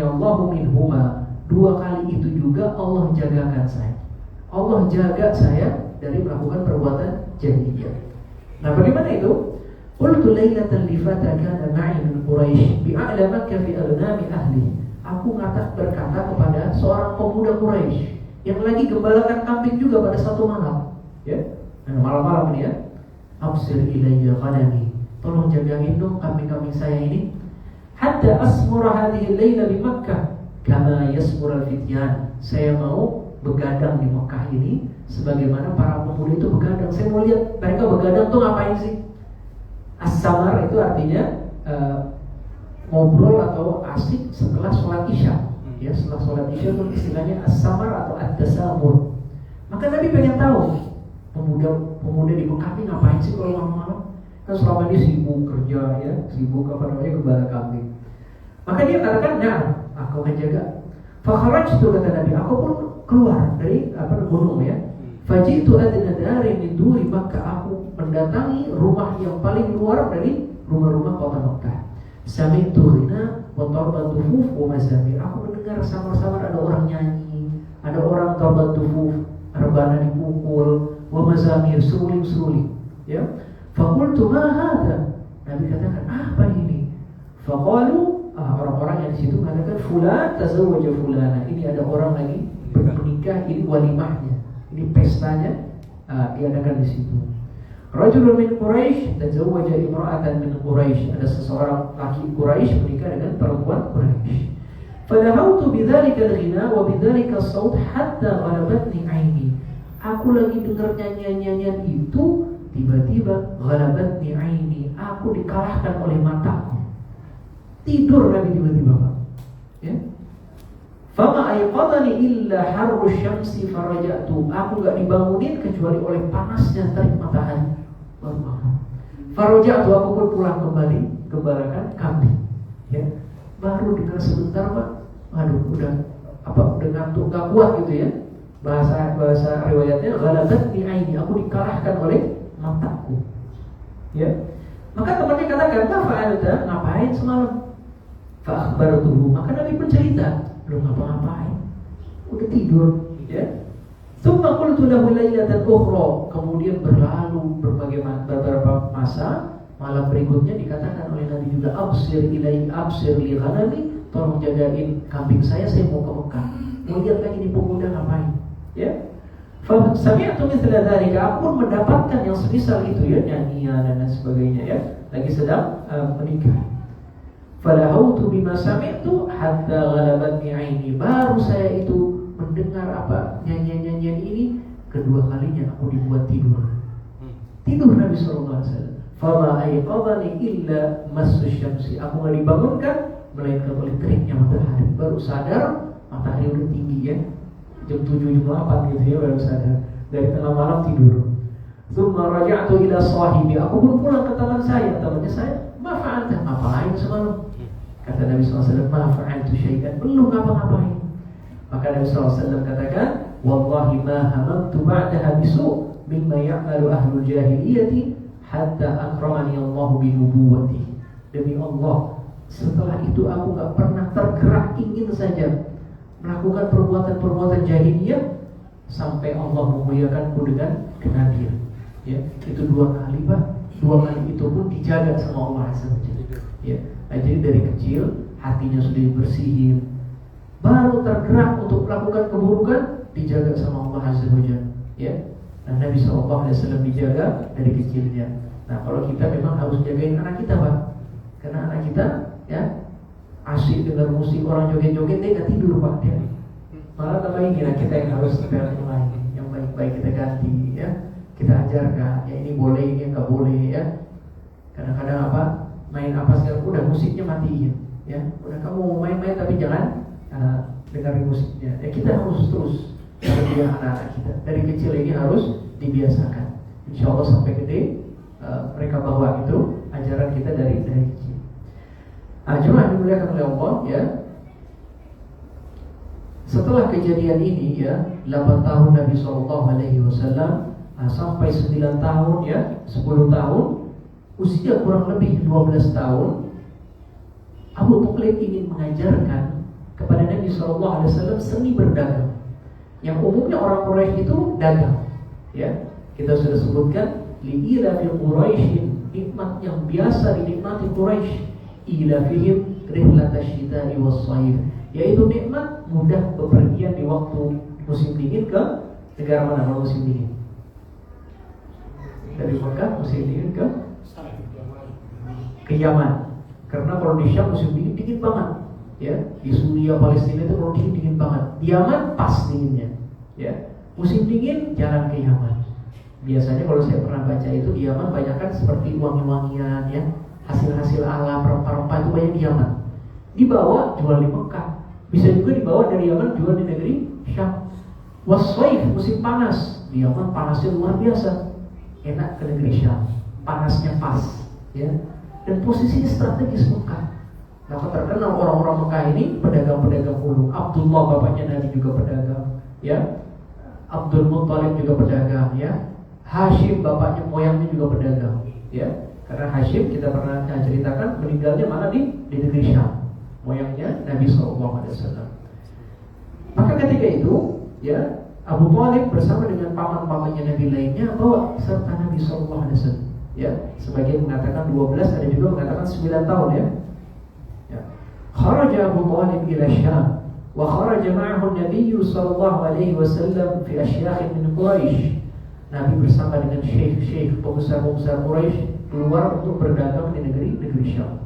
Allahu minhuma. 2 kali itu juga Allah jagakan saya. Allah jaga saya dari melakukan perbuatan jahiliyah. Nah, bagaimana itu? Qultu lailatan li fata kana ma'i min Quraisy bi'a'la Makkah fi aghnami ahli. Aku berkata kepada seorang pemuda Quraisy yang lagi gembalakan kambing juga pada satu malam, ya. Dan malam-malam ini, ya, absir ilayya ghanami tolong jagain dong kambing-kambing saya ini. Hatta asmura hadhihi al-laila di Makkah kama yasmura al-fityan. Saya mau begadang di Mekah ini sebagaimana para pemuda itu begadang. Saya mau lihat mereka begadang tuh ngapain sih. As-samar itu artinya ngobrol atau asik setelah sholat isya. Ya, setelah sholat isya itu istilahnya as-samar atau at-tasamur. Maka Nabi pengen tahu pemuda di Mekah ini ngapain sih kalau malam-malam? Kan selama ini sibuk kerja ya, sibuk gembala kambing. Maka dia katakan, nah, aku akan jaga. Fakharajtu kata Nabi, aku pun keluar dari gunung ya. Fajitu adna dari min duri Makkah, aku mendatangi rumah yang paling luar dari rumah-rumah kota Makkah. Sami'tu ghina wa tarbat tufuf wa mazamir. Aku mendengar samar-samar ada orang nyanyi, ada orang tarbat tufuf, rebana dipukul, wa mazamir, seruling-seruling. Ya. Faqultu ma hadha? Nabi katakan, apa ini? Faqalu, orang-orang yang di situ mengatakan fulan tazawwaja fulana. Ini ada orang lagi bernikah, ini walimahnya, ini pestanya diadakan di situ. Rajulun min Quraisy tazawwaja imra'atan min Quraisy. Ada seseorang laki Quraisy menikah dengan perempuan Quraisy. Fadahautu bidzalika al-ghina wa bidzalika as-saut hatta ghalabatni 'aini. Aku lagi dengar nyanyian-nyanyian itu, tiba-tiba ghalabatni 'aini, aku dikalahkan oleh mataku. Tidur Nabi tiba-tiba, Pak. Ya. Fama ayqadani illa harru syamsi faraja'tu. Aku gak dibangunin kecuali oleh panasnya terik matahari. Baru bangun. Faraja'tu, aku pun pulang kembali gembalakan kambing. Ya. Baru dengar sebentar, Pak. Aduh, udah ngantuk, gak kuat gitu ya. Bahasa riwayatnya ghalabatni aini, aku dikalahkan oleh mataku. Ya. Maka temannya katakan, "Ma fa'alta?" Ngapain semalam? Fa akhbartuhu. Maka Nabi pun cerita, belum ngapa-ngapain, udah tidur, ya. Tsumma qultu lahu lailatan ukhra. Kemudian berlalu beberapa masa, malam berikutnya dikatakan oleh Nabi juga, absir li ghanami, tolong jagain kambing saya mau ke Mekah. Mau lihat lagi nih pemuda ngapain, ya. Fa sami'tu mithla dzalika, aku pun mendapatkan yang semisal itu ya, nyanyian dan sebagainya ya, lagi sedang menikah. Falahautu bima sami'tu hatta ghalabatni 'aini. Baru saya itu mendengar nyanyian-nyanyian ini, kedua kalinya aku dibuat tidur. Tidur Nabi sallallahu alaihi wasallam. Fama ayqadani illa massu syamsi. Aku enggak dibangunkan melainkan oleh teriknya matahari. Baru sadar matahari udah tinggi ya. Jam 7 jam 8 gitu ya baru sadar. Dari tengah malam tidur. Tsumma raja'tu ila sahibi. Aku pun pulang ke temannya saya, "Ma fa'alta?" Ngapain semalam? Kata Nabi SAW, "Ma fa'altu syai'an." Belum ngapa-ngapain. Maka Nabi SAW katakan, "Wallahi ma hamamtu ba'daha bisu' mimma ya'malu ahlul jahiliyati hatta akramani Allah bi nubuwwati." Demi Allah, setelah itu aku gak pernah tergerak ingin saja melakukan perbuatan-perbuatan jahiliyah sampai Allah memuliakanku dengan kenabian. Ya, itu 2 kali, Pak. 2 kali itu pun dijaga sama Allah Azza wa Jalla. Ya, nah, jadi dari kecil hatinya sudah dibersihin, baru tergerak untuk melakukan keburukan dijaga sama Allah Azza wa Jalla. Ya, nah, Nabi SAW dijaga dari kecilnya. Nah, kalau kita memang harus jagain anak kita, Pak, karena anak kita ya asik dengar musik orang joget-joget, dia nggak tidur, Pak. Dia malah tambah ini. Nah, kita yang harus mulai yang baik-baik kita ganti ya. Kita ajarkan, ya ini boleh, ini nggak boleh ya. Kadang-kadang main apa segala, udah musiknya matiin ya. Udah kamu main-main tapi jangan dengerin musiknya. Ya kita harus terus mendidik anak-anak kita. Dari kecil ini harus dibiasakan. Insya Allah sampai gede mereka bawa itu ajaran kita dari kecil. Jemaah dimuliakan oleh Allah ya. Setelah kejadian ini ya, 8 tahun Nabi SAW sampai 9 tahun ya, 10 tahun, usia kurang lebih 12 tahun, Abu Thalib ingin mengajarkan kepada Nabi SAW seni berdagang. Yang umumnya orang Quraisy itu dagang. Ya, kita sudah sebutkan li'ila fi Quraisyin, nikmat yang biasa dinikmati Quraisy, ila fihim rihlatasyita'i was-shayf, yaitu nikmat mudah bepergian di waktu musim dingin ke negara mana kalau musim dingin? Dari Mekah musim dingin ke ke Yaman. Karena kalau di Syam musim dingin dingin banget, ya. Di Suriah, Palestina itu kalau dingin dingin banget. Di Yaman pas dinginnya, ya. Musim dingin jalan ke Yaman. Biasanya kalau saya pernah baca itu di Yaman banyak kan seperti wangi-wangian, ya, hasil-hasil alam, rempah-rempah itu banyak di Yaman. Dibawa jual di Mekah, bisa juga dibawa dari Yaman jual di negeri Syam. Waswaif musim panas di Yaman panasnya luar biasa, enak ke negeri Syam, panasnya pas, ya. Dan posisinya strategis Mekah. Maka terkenal orang-orang Mekah ini pedagang-pedagang ulung. Abdullah bapaknya Nabi juga pedagang, ya. Abdul Muttalib juga pedagang, ya. Hashim bapaknya moyangnya juga pedagang, ya. Karena Hashim kita pernah ceritakan meninggalnya mana di negeri Syam, moyangnya Nabi SAW. Maka ketika itu, ya, Abu Thalib bersama dengan paman-pamannya Nabi lainnya bawa serta Nabi SAW. Ya, sebagian mengatakan 12, ada juga mengatakan 9 tahun, ya. Ya. Kharaja Abu Thalib ila Syam wa kharaja ma'ahu Nabi sallallahu alaihi wasallam fi asyakh min Quraisy. Nabi bersama dengan syekh-syekh pembesar-pembesar Quraisy keluar untuk berdagang di negeri Syam.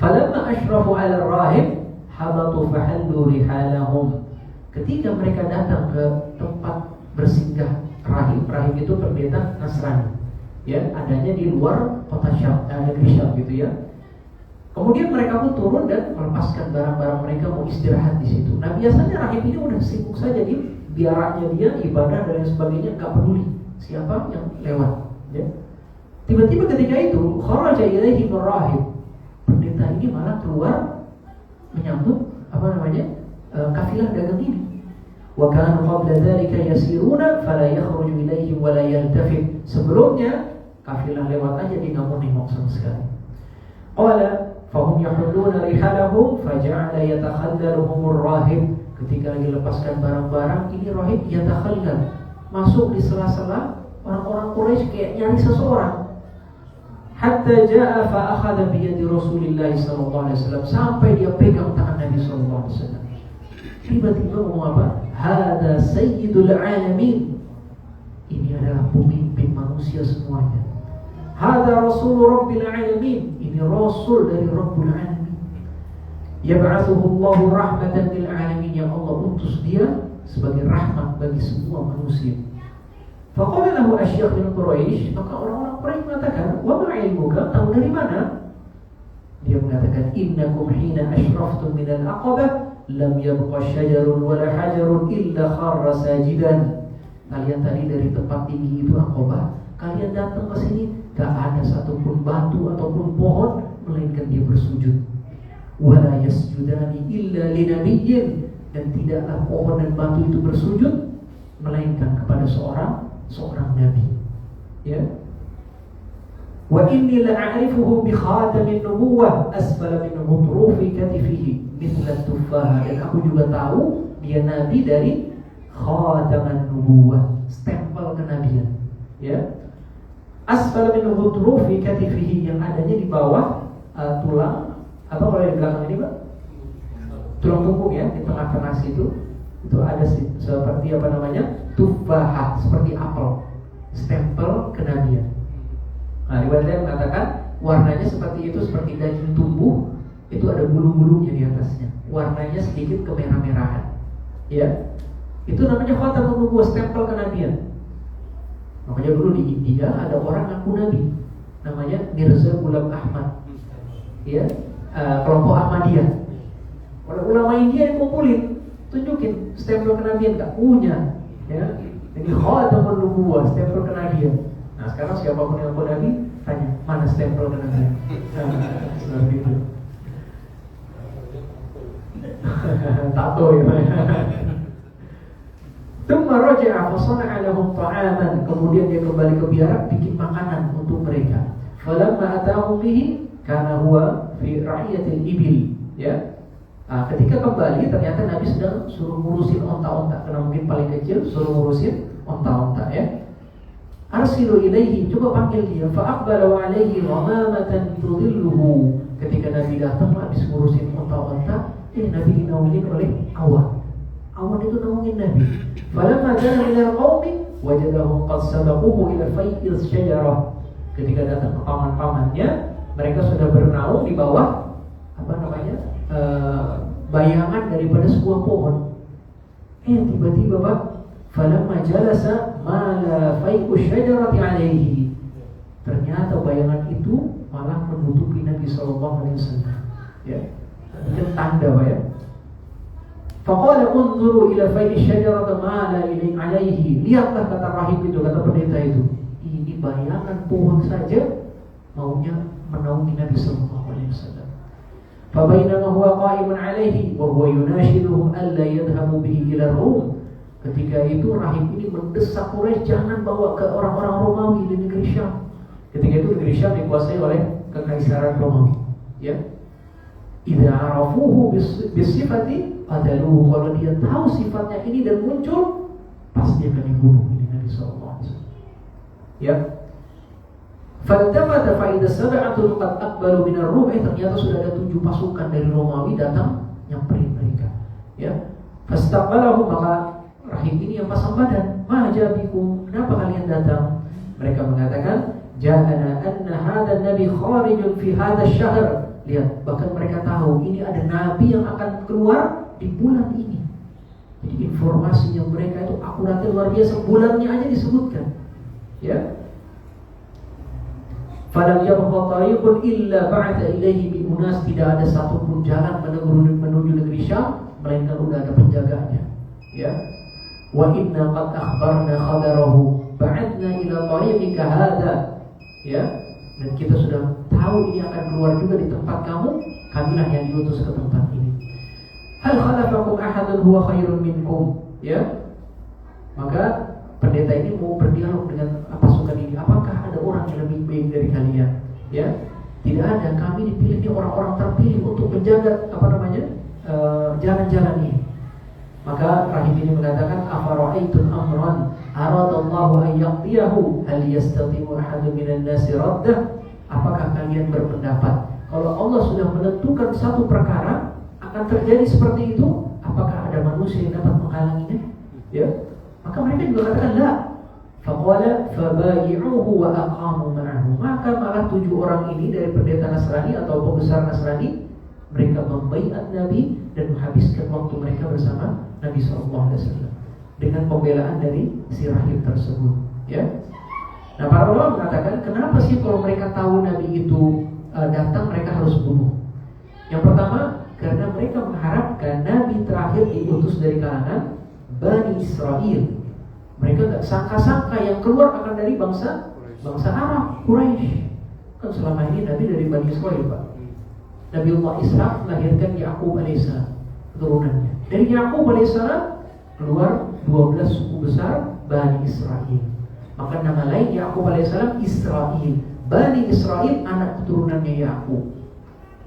Falamma ashrafu 'ala ar-rahib habatu fahallu rihalahum. Ketika mereka datang ke tempat bersinggah rahib itu pendeta Nasrani, ya, adanya di luar kota Syam, negeri Syam gitu, ya. Kemudian mereka pun turun dan melepaskan barang-barang mereka mau istirahat di situ. Nah, biasanya rahib ini udah sibuk saja di biaraknya dia, ibadah dan sebagainya, gak peduli siapa yang lewat, ya. Tiba-tiba ketika itu kharaja ilaihi rahib, pendeta ini malah keluar menyambut kafilah dagang ini. Wa kanu qabla dzalika yasiruna fala yakhruju ilaihim wa la yaltafit. Sebelumnya kafilah lewat aja dia enggak mau nengok sama sekali. Qala fahum yahulluna rihalahum faja'ala yatakhallaluhum ar-rahib. Ketika lagi lepaskan barang-barang, ini rahib yatakhallal, masuk di sela-sela orang-orang Quraisy kayak nyari seseorang. Hatta jaa fa akhadha bi yadi Rasulillah sallallahu alaihi wasallam, sampai dia pegang tangan Nabi sallallahu alaihi wasallam. Tiba-tiba ngomong apa? Hada sayyidul alamin. Ini adalah pemimpin manusia semuanya. Hada rasul rabbil alamin. Ini rasul dari Rabbul alamin. Yab'athuhu Allahu rahmatan lil alamin. Yang Allah utus dia sebagai rahmat bagi semua manusia. Faqala lahu asyakh min Quraisy, maka orang-orang Quraisy mengatakan, "Wa ma ilmuka?" Tahu dari mana? Dia mengatakan, "Innakum hina ashraftum min al-aqabah lam yabqa syajarun wala hajarun illa kharra sajidan." Kalian tadi dari tempat tinggi itu Aqabah, kalian datang ke sini, gak ada satupun batu ataupun pohon melainkan dia bersujud. Wala yasjudani illa linabiyyin, dan tidaklah pohon dan batu itu bersujud melainkan kepada seorang nabi. Ya. Wa inni la'arifuhu bi khatamin nubuwah asfala min ghutrufi katifihi mithla tufaha. Dan aku juga tahu dia nabi dari khataman nubuwah, stempel kenabian, ya. Asfala min ghutrufi katifihi, yang adanya di bawah tulang, apa kalau di belakang ini, Pak? Tulang punggung, ya, di tengah-tengah situ itu ada seperti apa namanya? Tufahah, seperti apel, stempel kenabian. Nah, riwayat lain mengatakan warnanya seperti itu, seperti daging tumbuh, itu ada bulu-bulunya di atasnya. Warnanya sedikit kemerah-merahan. Ya. Itu namanya khatamun nubuwah, stempel kenabian. Makanya dulu di India ada orang ngaku nabi, namanya Mirza Ghulam Ahmad. Ya, kelompok Ahmadiyah. Orang ulama India yang kumpulin, tunjukin stempel kenabian, enggak punya. Ya. Ini khatamun nubuwah, stempel kenabian. Nah, sekarang siapapun yang mau nabi tanya, mana stempel kenabian? Seperti itu. Tato ya. Tsumma raja'a fa sana'a lahum ta'aman. Kemudian dia kembali ke biara bikin makanan untuk mereka. Falamma atahum bihi kana huwa fi ra'iyatil ibil, ya. Nah, ketika kembali ternyata Nabi sedang suruh ngurusin onta-onta, karena mungkin paling kecil, suruh ngurusin onta-onta, ya. Arsilu ilaihi, coba panggil dia. Fa aqbala wa alaihi ghamamatan tudhilluhu. Ketika Nabi datang habis ngurusin onta-onta, Nabi dinaungin oleh awan. Awan itu naungin Nabi. Falamma jaa ila qaumi wajadahum qad sabaquhu ila fai'il syajarah. Ketika datang ke paman-pamannya, Mereka sudah bernaung di bawah bayangan daripada sebuah pohon. Tiba-tiba Pak, falamma jalasa mala fai'u syajarati alaihi. Ternyata bayangan itu malah menutupi Nabi sallallahu alaihi wasallam. Ya. Itu tanda Pak ya. Faqala unzuru ila fai'i syajarati mala alaihi. Lihatlah kata rahib itu, kata pendeta itu. Ini bayangan pohon saja maunya menaungi Nabi sallallahu alaihi wasallam. Fabainama huwa qa'imun 'alaihi wa huwa yunashiduhum alla yadhhabu bihi ila Rum. Ketika itu rahib ini mendesak Quraisy jangan bawa ke orang-orang Romawi di negeri Syam. Ketika itu negeri Syam dikuasai oleh kekaisaran Romawi. Ya. Idza 'arafuhu bisifati qataluhu. Kalau dia tahu sifatnya ini dan muncul, pasti akan dibunuh ini Nabi sallallahu alaihi wasallam. Ya. Faltafata fa idza sab'atun qad aqbalu min ar-rum. Ternyata sudah ada 7 pasukan dari Romawi datang nyamperin mereka. Ya. Fastaqbalahu, maka rahib ini yang pasang badan. Ma jabikum, kenapa kalian datang? Mereka mengatakan, ja'ana anna hadha nabi kharijun fi hadha asy-syahr. Lihat, bahkan mereka tahu ini ada nabi yang akan keluar di bulan ini. Jadi informasinya mereka itu akuratnya luar biasa, bulannya aja disebutkan. Ya. Falam yabqa tariqun illa ba'atha ilaihi bi unas. Tidak ada satupun jalan menuju negeri Syam melainkan sudah ada penjaganya. Ya. Wa inna qad akhbarna khadarahu ba'atna ila tariqika hadha. Ya. Dan kita sudah tahu ini akan keluar juga di tempat kamu, kamilah yang diutus ke tempat ini. Hal khalafakum ahadun huwa khairun minkum. Ya. Maka pendeta ini mau berdialog dengan pasukan ini. Apakah ada orang yang lebih baik dari kalian? Ya, tidak ada. Kami dipilih ini orang-orang terpilih untuk menjaga jalan-jalan ini. Maka rahib ini mengatakan, afara'aitum amran aradallahu an yaqdiyahu hal yastati'u ahadun minan nasi raddah. Apakah kalian berpendapat kalau Allah sudah menentukan satu perkara akan terjadi seperti itu, apakah ada manusia yang dapat menghalanginya? Ya. Maka mereka juga katakan la. Faqala fabayi'uhu wa aqamu ma'ahu. Maka malah 7 orang ini dari pendeta Nasrani atau pembesar Nasrani, mereka membaiat Nabi dan menghabiskan waktu mereka bersama Nabi sallallahu alaihi wasallam dengan pembelaan dari si rahib tersebut. Ya. Nah, para ulama mengatakan, kenapa sih kalau mereka tahu Nabi itu datang mereka harus bunuh? Yang pertama, karena mereka mengharapkan Nabi terakhir diutus dari kalangan Bani Israel. Mereka tak sangka-sangka yang keluar akan dari bangsa Arab, Quraisy. Kan selama ini Nabi dari Bani Israel, Pak. Nabiullah Ishaq melahirkan Yaqub alaihissalam, keturunannya. Dari Yaqub alaihissalam keluar 12 suku besar Bani Israel. Maka nama lain Yaqub alaihissalam Israel. Bani Israel anak keturunannya Yaqub.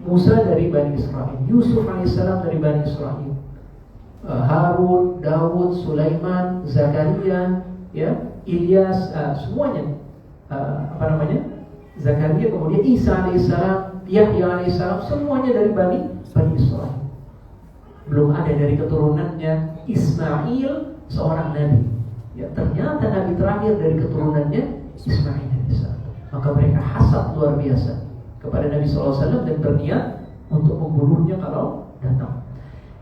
Musa dari Bani Israel, Yusuf alaihissalam dari Bani Israel. Harun, Dawud, Sulaiman, Zakaria, ya, Ilyas, semuanya Zakaria, kemudian Isa alaihissalam, Yahya alaihissalam, semuanya dari Bani Israel. Belum ada dari keturunannya Ismail seorang nabi. Ya, ternyata nabi terakhir dari keturunannya Ismail alaihissalam. Maka mereka hasad luar biasa kepada Nabi SAW dan berniat untuk membunuhnya kalau datang.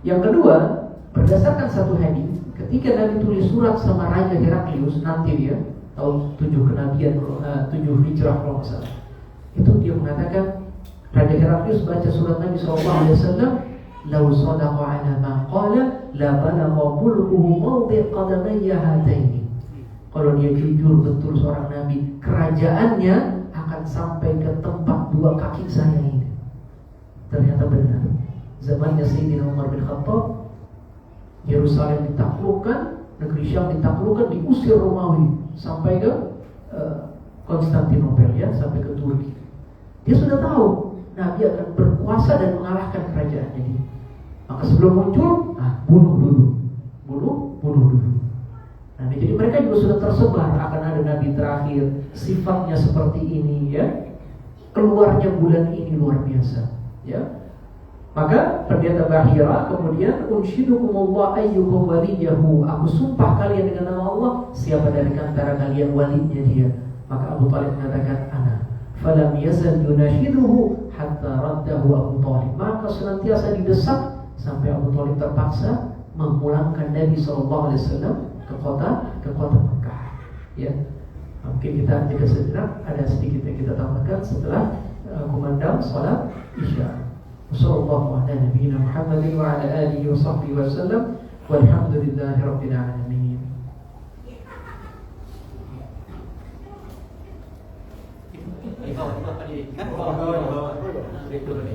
Yang kedua, berdasarkan satu hadis, ketika Nabi tulis surat sama Raja Heraklius, nanti dia tahun 7 kenabian, 7 hijrah kalau nggak salah, itu dia mengatakan, Raja Heraklius baca surat Nabi SAW, "Lau sadaqa ala ma qala la balagha mulkuhu mawdi' qadamayya hataini." Kalau dia jujur betul seorang Nabi, kerajaannya akan sampai ke tempat 2 kaki saya ini. Ternyata benar. Zamannya Sayyidina Umar bin Khattab, Yerusalem ditaklukkan, negeri Syam ditaklukkan, diusir Romawi sampai ke Konstantinopel, ya, sampai ke Turki. Dia sudah tahu Nabi akan berkuasa dan mengalahkan kerajaannya dia. Maka sebelum muncul, bunuh dulu. Nah, jadi mereka juga sudah tersebar akan ada Nabi terakhir, sifatnya seperti ini, ya. Keluarnya bulan ini luar biasa, ya. Maka pendeta Bahira kemudian, unsyidukumullah ayyukum waliyahu. Aku sumpah kalian dengan nama Allah, siapa dari antara kalian walinya dia. Maka Abu Talib mengatakan, ana. falam yazal yunashiduhu hatta raddahu Abu Thalib. Maka senantiasa didesak sampai Abu Thalib terpaksa memulangkan Nabi SAW ke kota Mekah. Ya, mungkin kita jeda sejenak, ada sedikit yang kita tambahkan setelah kumandang salat Isya. Wassallallahu ala nabiyyina Muhammadin wa ala alihi wa sahbihi wasallam. Walhamdulillahi rabbil alamin. Di bawah tadi. Di bawah.